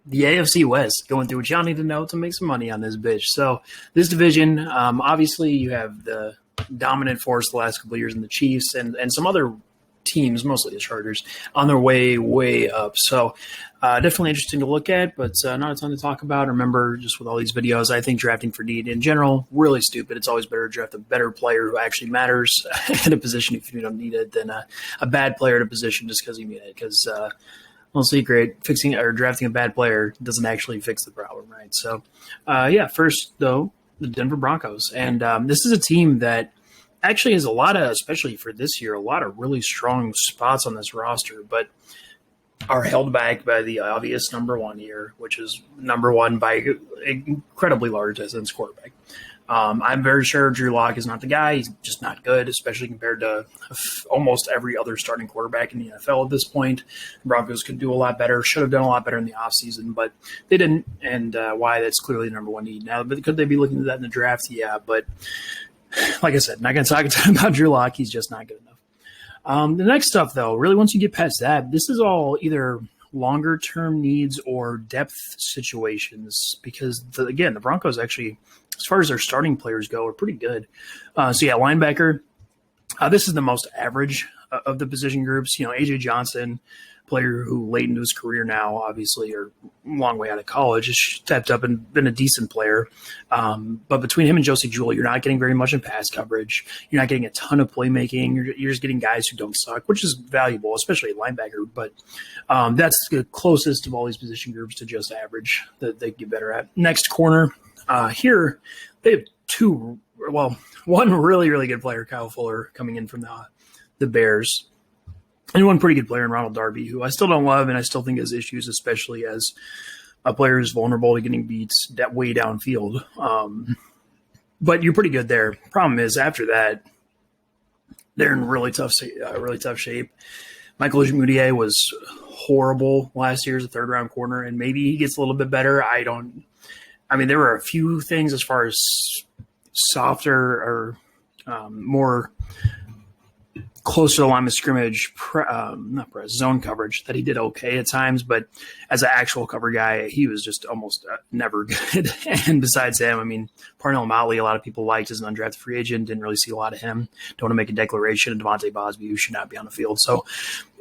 the AFC West, going through what y'all need to know to make some money on this bitch. So this division, obviously you have the dominant force the last couple of years in the Chiefs and some other teams, mostly the Chargers, on their way up. So definitely interesting to look at, but not a ton to talk about. Remember, just with all these videos, I think drafting for need in general, really stupid. It's always better to draft a better player who actually matters in a position if you don't need it than a bad player in a position just because you need it. Because no secret, fixing or drafting a bad player doesn't actually fix the problem, right? So, first, though, the Denver Broncos. And this is a team that actually has a lot of, especially for this year, a lot of really strong spots on this roster, but are held back by the obvious number one here, which is number one by incredibly large distance quarterback. I'm very sure Drew Lock is not the guy. He's just not good, especially compared to almost every other starting quarterback in the NFL at this point. The Broncos could do a lot better, should have done a lot better in the offseason, but they didn't, and why that's clearly the number one need. Now, but could they be looking at that in the draft? Yeah, but like I said, not going to talk about Drew Lock. He's just not good enough. The next stuff, though, really once you get past that, this is all either longer-term needs or depth situations because, the Broncos actually, as far as their starting players go, are pretty good. Linebacker, this is the most average of the position groups. A.J. Johnson, player who late into his career now, obviously, or a long way out of college, has stepped up and been a decent player. But between him and Josie Jewell, you're not getting very much in pass coverage. You're not getting a ton of playmaking. You're just getting guys who don't suck, which is valuable, especially at linebacker. But that's the closest of all these position groups to just average that they get better at. Next corner, here they have one really, really good player, Kyle Fuller, coming in from the Bears. And one pretty good player in Ronald Darby, who I still don't love, and I still think has issues, especially as a player who's vulnerable to getting beats that way downfield. But you're pretty good there. Problem is, after that, they're in really tough shape. Michael Ojimudie was horrible last year as a third-round corner, and maybe he gets a little bit better. There were a few things as far as softer or more closer to the line of scrimmage, zone coverage that he did okay at times, but as an actual cover guy, he was just almost never good. And besides him, Parnell Motley, a lot of people liked as an undrafted free agent, didn't really see a lot of him. Don't want to make a declaration of Devontae Bosby, who should not be on the field. So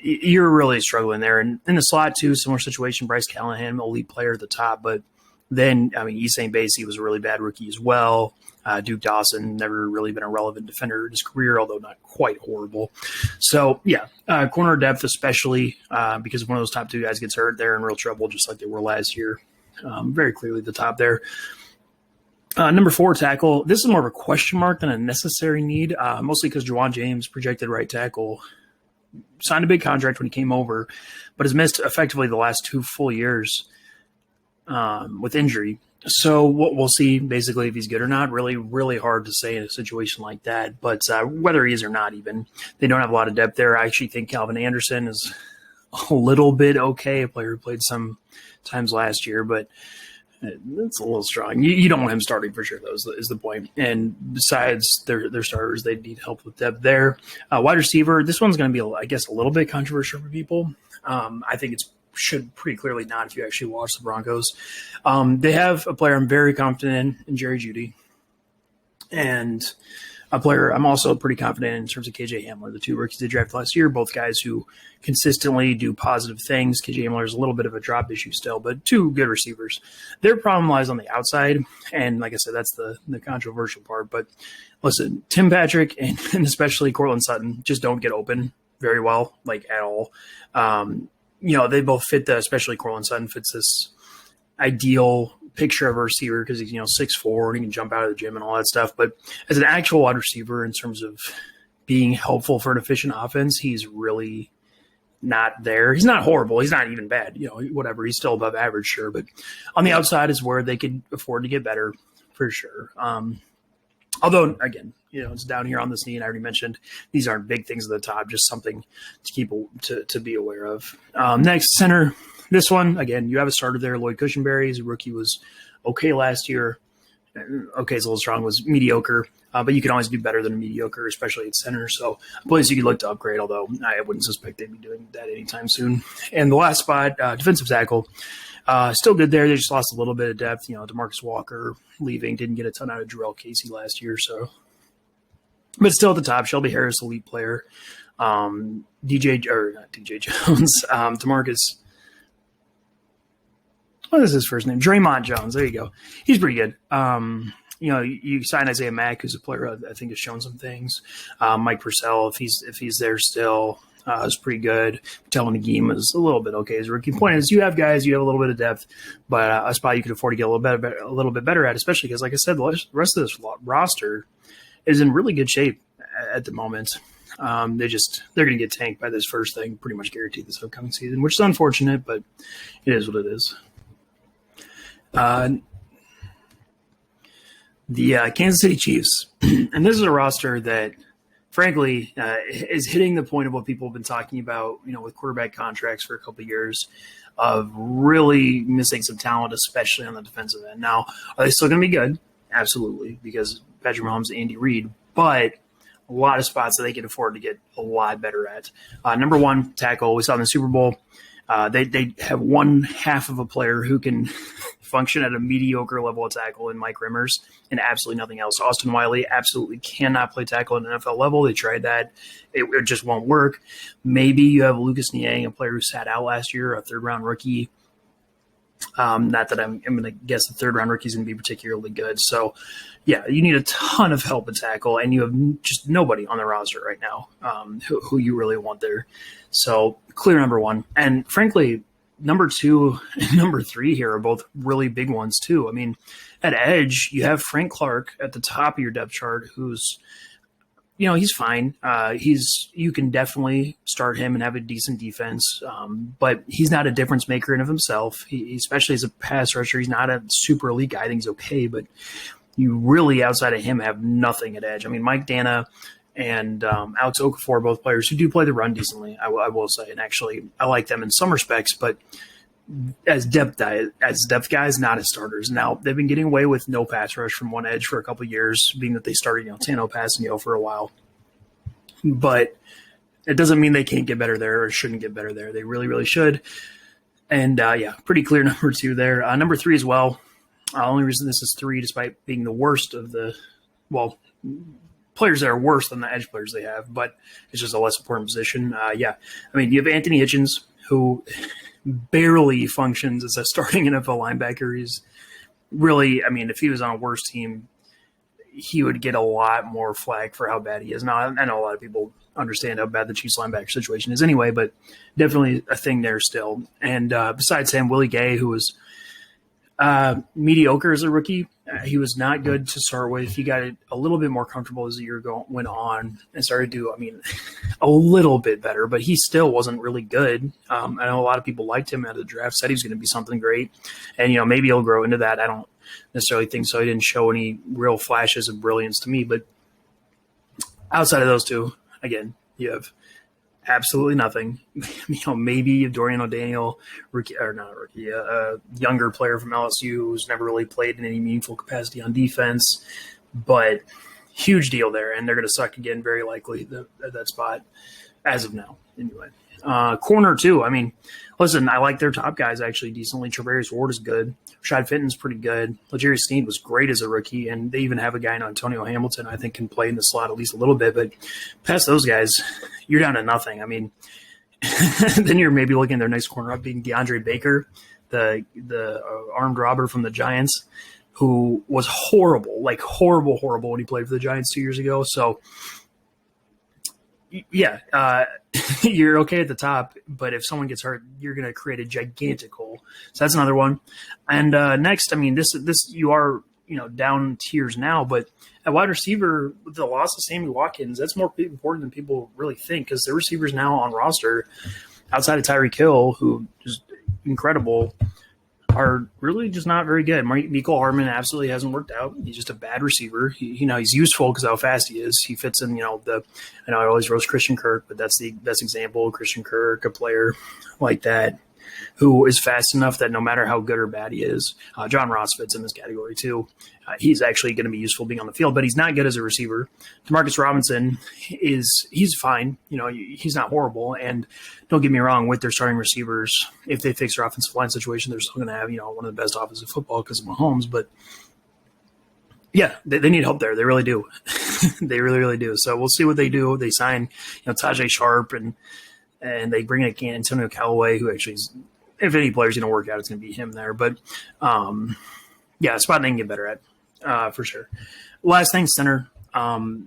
you're really struggling there. And in the slot, too, similar situation, Bryce Callahan, elite player at the top, but then, Esain Basie was a really bad rookie as well. Duke Dawson, never really been a relevant defender in his career, although not quite horrible. So, corner depth especially because if one of those top two guys gets hurt, they're in real trouble just like they were last year. Very clearly the top there. Number 4, tackle. This is more of a question mark than a necessary need, mostly because Juwan James, projected right tackle, signed a big contract when he came over, but has missed effectively the last 2 full years with injury. So we'll see basically if he's good or not. Really, really hard to say in a situation like that. But whether he is or not even, they don't have a lot of depth there. I actually think Calvin Anderson is a little bit okay, a player who played some times last year, but it's a little strong. You don't want him starting for sure, though, is the point. And besides their starters, they need help with depth there. Wide receiver, this one's going to be, I guess, a little bit controversial for people. I think it's should pretty clearly not if you actually watch the Broncos. They have a player I'm very confident in Jerry Jeudy, and a player I'm also pretty confident in terms of KJ Hamler, the 2 rookies they drafted last year, both guys who consistently do positive things. KJ Hamler is a little bit of a drop issue still, but 2 good receivers. Their problem lies on the outside, and like I said, that's the controversial part. But listen, Tim Patrick and especially Cortland Sutton just don't get open very well, like at all. They both fit especially Cortland Sutton fits this ideal picture of a receiver because he's, 6'4", and he can jump out of the gym and all that stuff. But as an actual wide receiver in terms of being helpful for an efficient offense, he's really not there. He's not horrible. He's not even bad. Whatever. He's still above average, sure. But on the outside is where they could afford to get better for sure. Although, again, it's down here on this knee, and I already mentioned these aren't big things at the top, just something to keep to be aware of. Next, center. This one, again, you have a starter there, Lloyd Cushenberry. His rookie was okay last year. Okay, it's a little strong, was mediocre, but you can always do better than a mediocre, especially at center. So a place you could look to upgrade, although I wouldn't suspect they'd be doing that anytime soon. And the last spot, defensive tackle. Still good there. They just lost a little bit of depth. DeMarcus Walker leaving, didn't get a ton out of Jarrell Casey last year. So, but still at the top, Shelby Harris, elite player. Not DJ Jones, DeMarcus. What is his first name? Draymond Jones. There you go. He's pretty good. You sign Isaiah Mack, who's a player I think has shown some things. Mike Purcell, if he's there still, is pretty good. Telling Nagim is a little bit okay. His rookie point is you have guys, you have a little bit of depth, but a spot you could afford to get a little bit better at, especially because, like I said, the rest of this roster is in really good shape at the moment. They're going to get tanked by this first thing, pretty much guaranteed this upcoming season, which is unfortunate, but it is what it is. The Kansas City Chiefs, and this is a roster that, frankly, is hitting the point of what people have been talking about, with quarterback contracts for a couple of years, of really missing some talent, especially on the defensive end. Now, are they still going to be good? Absolutely, because Patrick Mahomes and Andy Reid, but a lot of spots that they can afford to get a lot better at. Number one, tackle. We saw in the Super Bowl. They have one half of a player who can function at a mediocre level of tackle in Mike Rimmers and absolutely nothing else. Austin Wiley absolutely cannot play tackle at an NFL level. They tried that. It just won't work. Maybe you have Lucas Niang, a player who sat out last year, a third-round rookie. Not that I'm going to guess the third-round rookie is going to be particularly good. So, yeah, you need a ton of help at tackle, and you have just nobody on the roster right now who you really want there. So, clear number one. And, frankly, number two and number three here are both really big ones, too. I mean, at edge, you have Frank Clark at the top of your depth chart who's – he's fine. You can definitely start him and have a decent defense, but he's not a difference maker in of himself. He especially as a pass rusher, he's not a super elite guy. I think he's okay, but you really, outside of him, have nothing at edge. I mean, Mike Dana and Alex Okafor, both players who do play the run decently, I will say, and actually I like them in some respects, but as depth guys, not as starters. Now, they've been getting away with no pass rush from one edge for a couple of years, being that they started, Tano Passanio for a while. But it doesn't mean they can't get better there or shouldn't get better there. They really, really should. And, pretty clear number two there. Number three as well. Only reason this is three, despite being the worst of players that are worse than the edge players they have, but it's just a less important position. You have Anthony Hitchens, who – barely functions as a starting NFL linebacker. He's really, if he was on a worse team, he would get a lot more flack for how bad he is. Now, I know a lot of people understand how bad the Chiefs linebacker situation is anyway, but definitely a thing there still. And besides him, Willie Gay, who was mediocre as a rookie. He was not good to start with. He got a little bit more comfortable as the year went on and started to do, a little bit better, but he still wasn't really good. I know a lot of people liked him out of the draft, said he was going to be something great. And, maybe he'll grow into that. I don't necessarily think so. He didn't show any real flashes of brilliance to me, but outside of those two, again, you have absolutely nothing. Maybe Dorian O'Daniel, a younger player from LSU who's never really played in any meaningful capacity on defense, but huge deal there, and they're going to suck again, very likely, at that spot as of now. Anyway, corner too. Listen, I like their top guys actually decently. Travarius Ward is good. Rashad Fenton's pretty good. L'Jarius Sneed was great as a rookie, and they even have a guy in Antonio Hamilton I think can play in the slot at least a little bit. But past those guys, you're down to nothing. Then you're maybe looking at their next corner up being DeAndre Baker, the armed robber from the Giants, who was horrible when he played for the Giants 2 years ago. So, yeah, you're okay at the top, but if someone gets hurt, you're going to create a gigantic hole. So that's another one. And next, this you are down tiers now, but at wide receiver, with the loss of Sammy Watkins, that's more important than people really think, because the receivers now on roster, outside of Tyreek Hill, who is incredible, are really just not very good. Mecole Hardman absolutely hasn't worked out. He's just a bad receiver. He's useful because how fast he is. He fits in, I know I always roast Christian Kirk, but that's the best example. Christian Kirk, a player like that. who is fast enough that no matter how good or bad he is, John Ross fits in this category too. He's actually going to be useful being on the field, but he's not good as a receiver. Demarcus Robinson he's fine. He's not horrible. And don't get me wrong, with their starting receivers, if they fix their offensive line situation, they're still going to have, one of the best offensive football because of Mahomes. But yeah, they need help there. They really do. They really, really do. So we'll see what they do. They sign, Tajay Sharp and they bring in Antonio Callaway, who actually is, if any player's going to work out, it's going to be him there. But yeah, a spot they can get better at for sure. Last thing, center.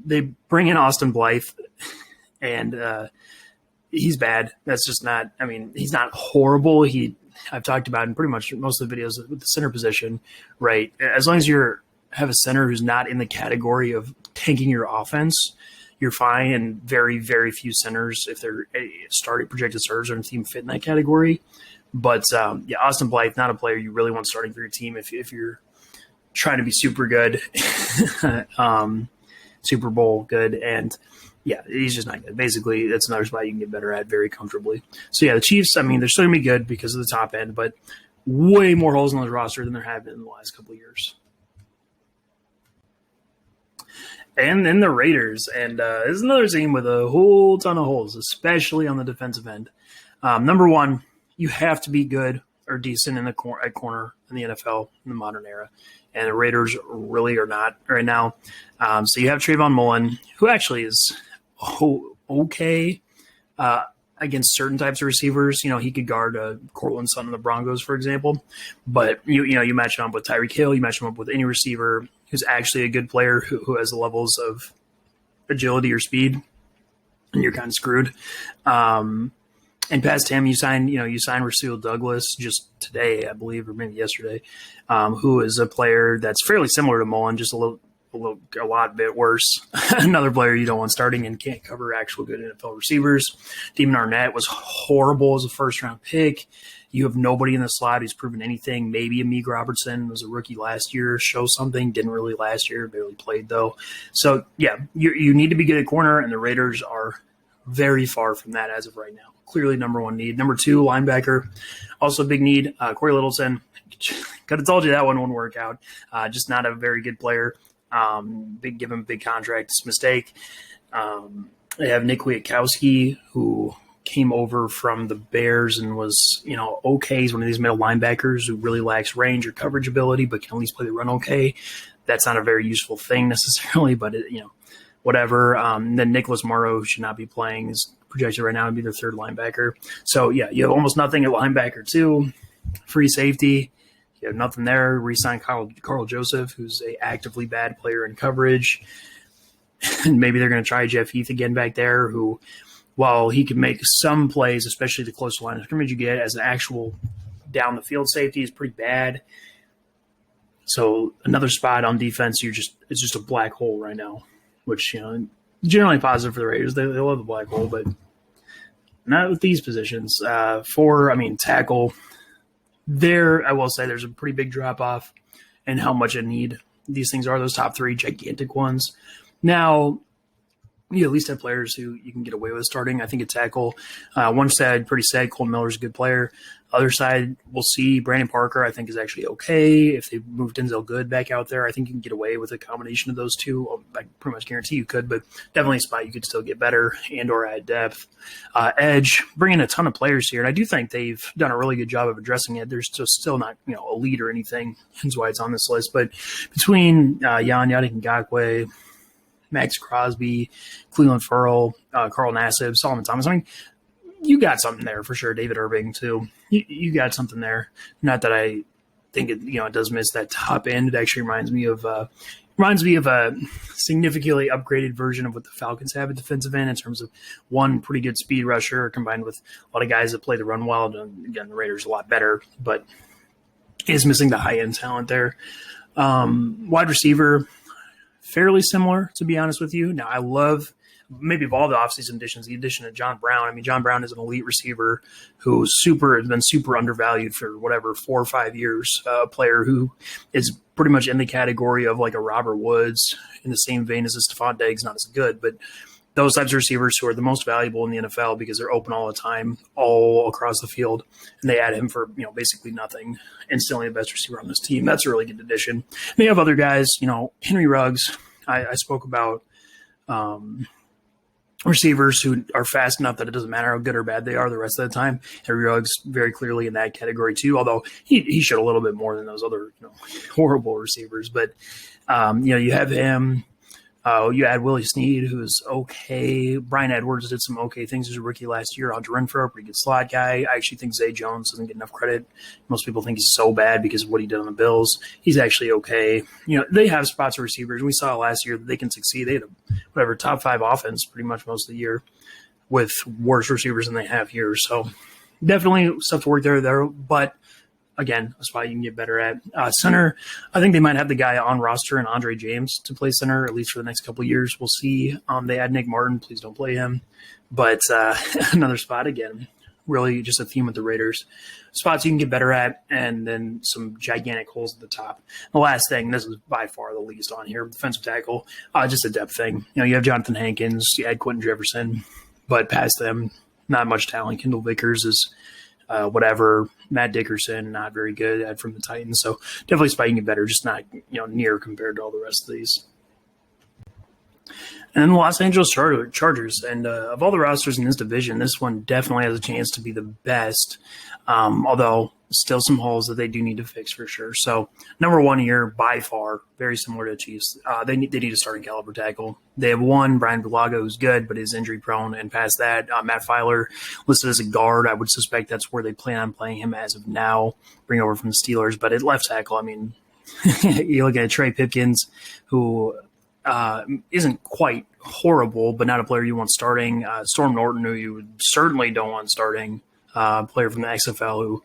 They bring in Austin Blythe, and he's bad. That's just not. I mean, he's not horrible. I've talked about in pretty much most of the videos with the center position, right? As long as you have a center who's not in the category of tanking your offense, you're fine. And very, very few centers, if they're starting projected starters on a team, fit in that category. But yeah, Austin Blythe, not a player you really want starting for your team if you're trying to be super good, Super Bowl good, and yeah, he's just not good. Basically, that's another spot you can get better at very comfortably. So yeah, the Chiefs, I mean, they're still going to be good because of the top end, but way more holes on the roster than there have been in the last couple of years. And then the Raiders, and this is another team with a whole ton of holes, especially on the defensive end. Number one, you have to be good or decent at corner in the NFL in the modern era, and the Raiders really are not right now. So you have Trayvon Mullen, who actually is okay against certain types of receivers. He could guard Cortland Sutton of the Broncos, for example. But you match him up with Tyreek Hill, you match him up with any receiver who's actually a good player who has the levels of agility or speed, and you're kind of screwed. And past him, you sign Rasul Douglas just today, I believe, or maybe yesterday, who is a player that's fairly similar to Mullen, just a lot bit worse. Another player you don't want starting and can't cover actual good NFL receivers. Damon Arnett was horrible as a first-round pick. You have nobody in the slot who's proven anything. Maybe Amik Robertson was a rookie last year, show something. Didn't really last year, barely played though. So yeah, you need to be good at corner, and the Raiders are very far from that as of right now. Clearly number one need. Number two, linebacker, also a big need. Corey Littleton, could have told you that one wouldn't work out. Just not a very good player. Give him a big contract. It's a mistake. They have Nick Wiatkowski, who came over from the Bears and was, okay. He's one of these middle linebackers who really lacks range or coverage ability, but can at least play the run okay. That's not a very useful thing necessarily, but whatever. And then Nicholas Morrow, who should not be playing, is projected right now to be their third linebacker. So yeah, you have almost nothing at linebacker too. Free safety, you have nothing there. Re-sign Carl Joseph, who's a actively bad player in coverage. And maybe they're going to try Jeff Heath again back there, who, while he can make some plays, especially the close line of scrimmage you get as an actual down the field safety, is pretty bad. So another spot on defense, it's just a black hole right now, which generally positive for the Raiders. They love the black hole, but not with these positions. Tackle. There, I will say there's a pretty big drop off in how much a need these things are. Those top three gigantic ones. Now, you at least have players who you can get away with starting. I think a tackle. One side, pretty sad. Colton Miller's a good player. Other side, we'll see. Brandon Parker, I think, is actually okay. If they move Denzel Good back out there, I think you can get away with a combination of those two. I pretty much guarantee you could, but definitely a spot you could still get better and or add depth. Edge, bringing a ton of players here, and I do think they've done a really good job of addressing it. They're still not elite or anything, hence why it's on this list. But between Jan Ngakwe, Max Crosby, Cleveland Ferrell, Carl Nassib, Solomon Thomas. I mean, you got something there for sure. David Irving too. You got something there. Not that I think it does miss that top end. It actually reminds me of a significantly upgraded version of what the Falcons have at defensive end in terms of one pretty good speed rusher combined with a lot of guys that play the run well. And again, the Raiders are a lot better, but is missing the high end talent there. Wide receiver. Fairly similar, to be honest with you. Now, I love maybe of all the offseason additions, the addition of John Brown. I mean, John Brown is an elite receiver who's been super undervalued for 4 or 5 years. A player who is pretty much in the category of like a Robert Woods, in the same vein as a Stephon Diggs, not as good, but those types of receivers who are the most valuable in the NFL because they're open all the time, all across the field, and they add him for basically nothing, instantly the best receiver on this team. That's a really good addition. And they have other guys, Henry Ruggs. I spoke about receivers who are fast enough that it doesn't matter how good or bad they are the rest of the time. Henry Ruggs very clearly in that category too, although he showed a little bit more than those other horrible receivers. But you have him. You add Willie Snead, who's okay. Brian Edwards did some okay things as a rookie last year. Hunter Renfrow, pretty good slot guy. I actually think Zay Jones doesn't get enough credit. Most people think he's so bad because of what he did on the Bills. He's actually okay. They have spots of receivers. We saw last year that they can succeed. They had a top 5 offense pretty much most of the year with worse receivers than they have here. So definitely stuff to work there. But again, a spot you can get better at. Center, I think they might have the guy on roster and Andre James to play center, at least for the next couple of years. We'll see. They add Nick Martin. Please don't play him. But another spot, again, really just a theme with the Raiders. Spots you can get better at, and then some gigantic holes at the top. The last thing, this is by far the least on here, defensive tackle, just a depth thing. You have Jonathan Hankins, you add Quentin Jefferson, but past them, not much talent. Kendall Vickers is whatever. Matt Dickerson, not very good from the Titans. So definitely spot you can get better, just not near compared to all the rest of these. And then the Los Angeles Chargers. And of all the rosters in this division, this one definitely has a chance to be the best, although still some holes that they do need to fix for sure. So number one here, by far, very similar to the Chiefs. They need a starting caliber tackle. They have one, Brian Bulaga, who's good, but is injury prone. And past that, Matt Filer listed as a guard. I would suspect that's where they plan on playing him as of now, bring over from the Steelers. But at left tackle, you look at Trey Pipkins, who isn't quite horrible, but not a player you want starting. Storm Norton, who you certainly don't want starting, player from the XFL who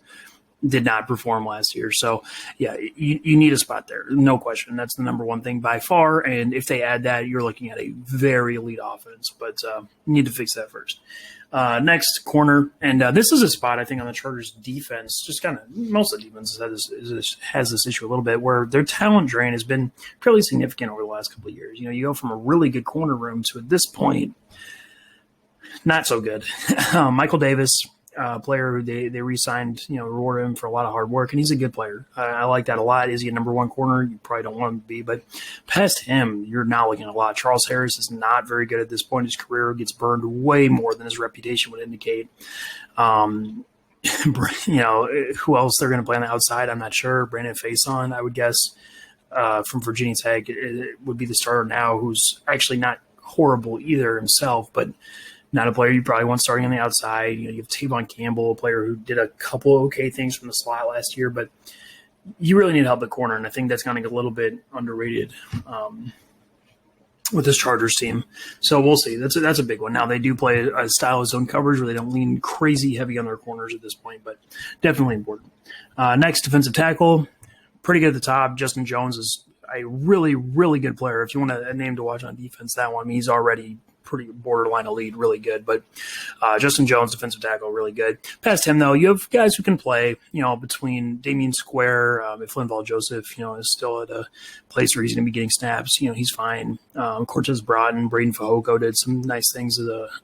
did not perform last year. So, yeah, you need a spot there. No question. That's the number one thing by far. And if they add that, you're looking at a very elite offense. But you need to fix that first. Next, corner. And this is a spot, I think, on the Chargers' defense. Just kind of most of the defense has this issue a little bit where their talent drain has been fairly significant over the last couple of years. You go from a really good corner room to, at this point, not so good. Michael Davis, player who they re-signed, rewarded him for a lot of hard work, and he's a good player. I like that a lot. Is he a number one corner? You probably don't want him to be, but past him, you're now looking at a lot. Charles Harris is not very good at this point in his career, gets burned way more than his reputation would indicate. Who else they're going to play on the outside, I'm not sure. Brandon Faison, I would guess, from Virginia Tech, it would be the starter now, who's actually not horrible either himself, but not a player you probably want starting on the outside. You have Tavon Campbell, a player who did a couple of okay things from the slot last year, but you really need help at corner, and I think that's kind of a little bit underrated with this Chargers team. So we'll see. That's a big one. Now, they do play a style of zone coverage where they don't lean crazy heavy on their corners at this point, but definitely important. Next, defensive tackle, pretty good at the top. Justin Jones is a really, really good player. If you want a name to watch on defense, that one, he's already pretty borderline elite, really good. But Justin Jones, defensive tackle, really good. Past him, though, you have guys who can play, between Damian Square, if Linval Joseph, is still at a place where he's going to be getting snaps, he's fine. Cortez Broughton, Braden Fajoko did some nice things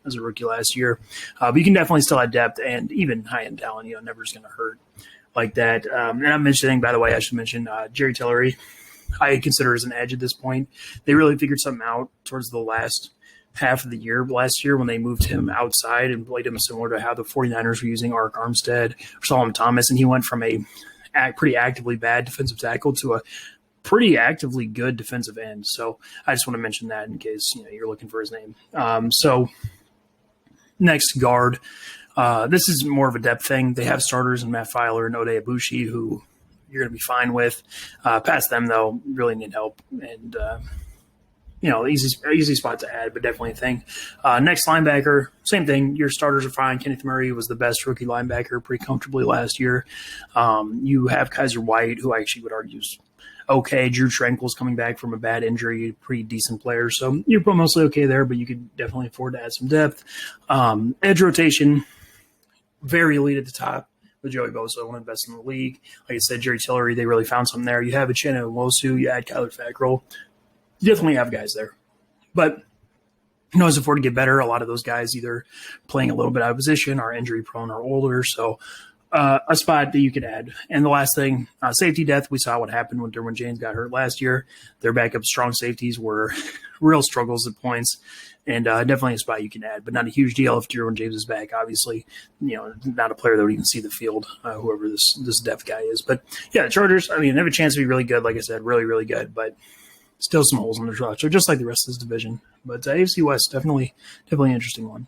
as a rookie last year. But you can definitely still add depth, and even high-end talent, never is going to hurt like that. And I'm mentioning, by the way, I should mention Jerry Tillery, I consider as an edge at this point. They really figured something out towards the last half of the year last year when they moved him outside and played him similar to how the 49ers were using Arik Armstead or Solomon Thomas, and he went from a pretty actively bad defensive tackle to a pretty actively good defensive end. So I just want to mention that in case you're looking for his name. So next, guard. This is more of a depth thing. They have starters in Matt Filer and Ode Ibushi, who you're going to be fine with. Past them, though, really need help. And easy spot to add, but definitely a thing. Next, linebacker, same thing. Your starters are fine. Kenneth Murray was the best rookie linebacker pretty comfortably last year. You have Kaiser White, who I actually would argue is okay. Drew Tranquil's coming back from a bad injury, pretty decent player. So you're mostly okay there, but you could definitely afford to add some depth. Edge rotation, very elite at the top. With Joey Bosa, one of the best in the league. Like I said, Jerry Tillery, they really found something there. You have Uchenna Nwosu, you add Kyler Fackrell. You definitely have guys there. But can always afford to get better. A lot of those guys either playing a little bit out of position, are injury prone, or older. So a spot that you could add. And the last thing, safety depth. We saw what happened when Derwin James got hurt last year. Their backup strong safeties were real struggles at points, and definitely a spot you can add, but not a huge deal if Derwin James is back. Obviously, not a player that would even see the field, whoever this depth guy is. But yeah, the Chargers, I mean, they have a chance to be really good. Like I said, really, really good, but still some holes in the roster, just like the rest of this division. But AFC West, definitely an interesting one.